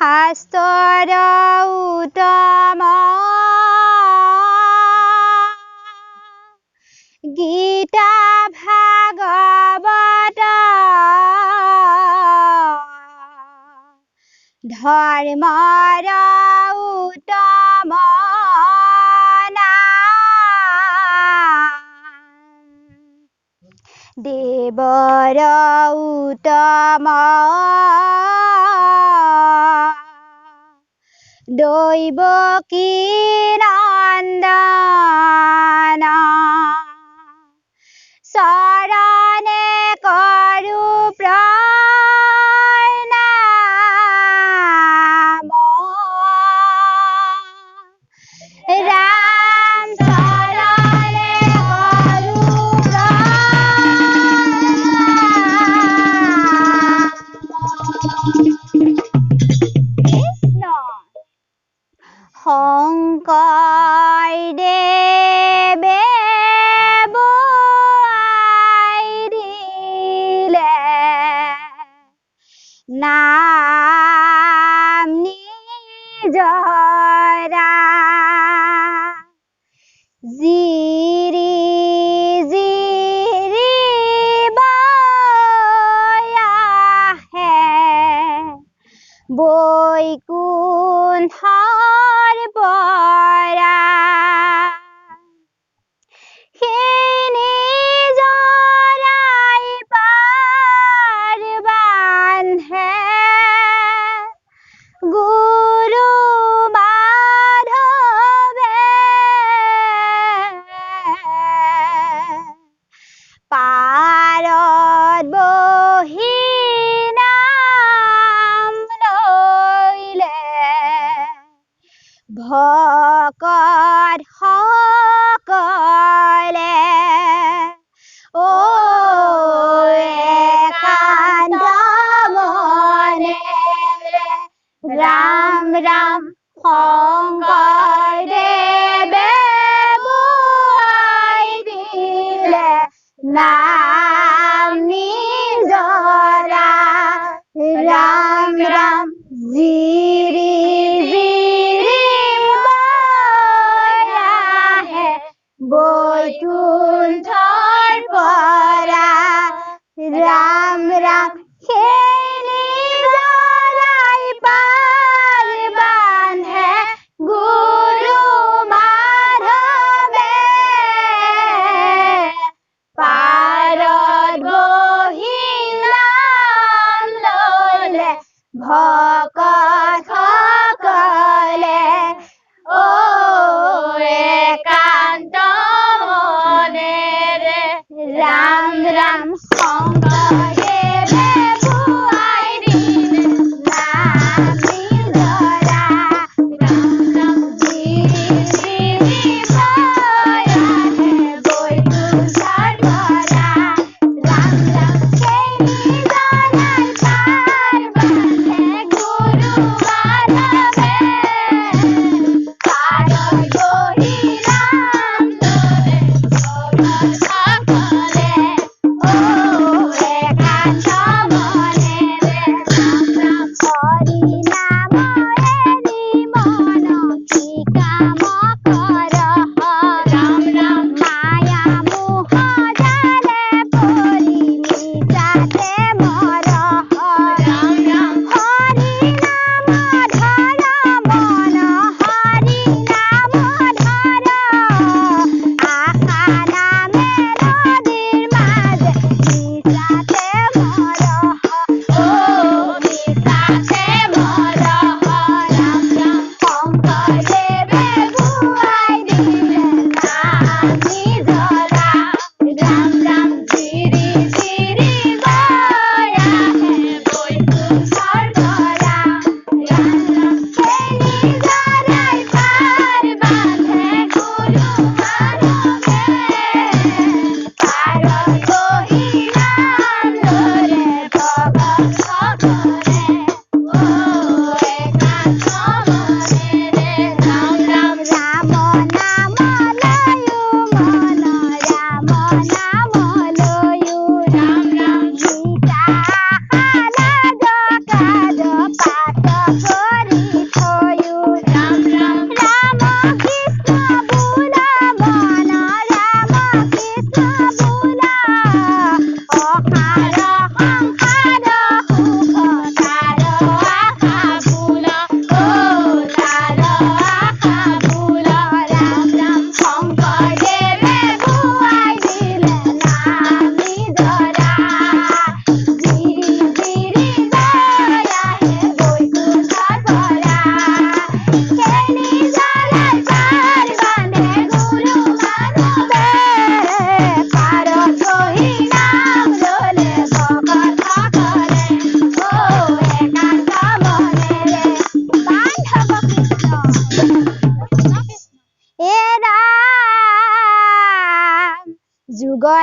শাস্ত্ৰৰ উত্তম গীতা ভাগৱত ধৰ্মৰ উত্তম দেৱৰ উত্তম দৈৱকী নন্দন চৰণে কৰো প্ৰণাম ৰাম চৰণে কৰো কৃষ্ণ শংকৰদেৱে বোৱাই দিলে নাম নিজৰা জিৰি জিৰি বৈ আহে বৈকুণ্ঠৰ পৰা সেই নিজৰাই পাৰ বান্ধে গুৰু মাধৱে পাৰত বহি নাম লৈলে ভকত সকলে ও একান্ত মনেৰে ৰাম ৰাম শংকৰদেৱে বোৱাই দিলে নাম নিজৰা ৰাম ৰাম জিৰি জিৰি বৈ আহে বৈকুণ্ঠৰ পৰা ৰাম ৰাম সেই নিজৰাই পাৰ বান্ধে গুৰু মাধৱে পাৰত বহি নাম লৈলে ভকত সকলে ও একান্ত মনেৰে ৰাম ৰাম শংকৰদেৱে বোৱাই দিলে নাম নিজৰা ৰাম ৰাম জিৰি জিৰি বৈ আহে বৈকুণ্ঠৰ পৰা ৰাম ৰাম সেই নিজৰাই পাৰ বান্ধে গুৰু মাধৱে পাৰত বহি নাম ল'লে ভকত সকলে ও একান্ত মনেৰে ৰাম ৰাম হৰি নামৰে মন কি কাম কৰ ৰাম ৰাম মায়া মোহ জালে পৰি মিছাতে মৰ ৰাম ৰাম হৰি নাম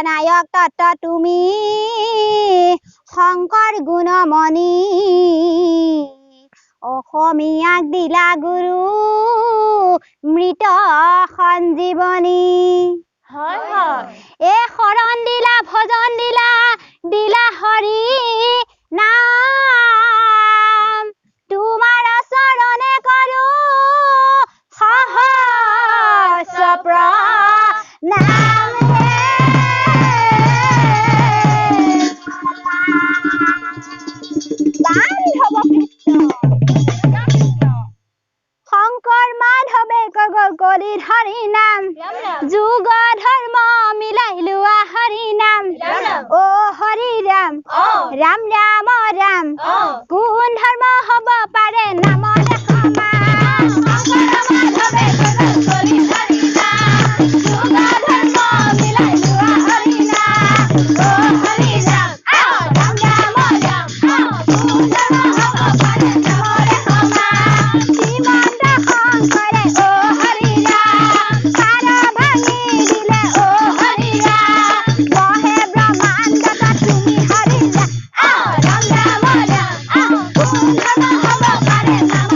বিশ্বনায়ক তত্ত্ব তুমি শংকৰ গুণমণি অসমীয়াক দিলা গুৰু মৃত সঞ্জীৱনী এ শৰণ দিলা ভজন দিলা দিলা হৰি নাম তোমাৰ চৰণে কৰো সহস্ৰ প্ৰণাম বান্ধৱ কৃষ্ণ শংকৰ মাধৱে কলি হৰি নাম যুগ ধৰ্ম মিলাই লোৱা হৰি নাম অ হৰি ৰাম ৰাম ৰাম ৰাম কোন ধৰ্ম হ'ব পাৰে নামৰ সমান শংকৰ মাধৱে কলি হৰি নাম যুগ ধৰ্ম মিলাই লোৱা হৰি নাম অ হৰি ৰাম ৰাম ৰাম ৰাম কোন ধৰ্ম হ'ব পাৰে নামৰ সমান শ্ৰীমন্ত শংকৰে অ হৰি ৰাম সাৰ ভাঙি দিলে অ হৰি ৰাম বহে ব্ৰহ্মাণ্ডত তুমি হৰি ৰাম ৰাম ৰাম ৰাম কোন ধৰ্ম হ'ব পাৰে নাম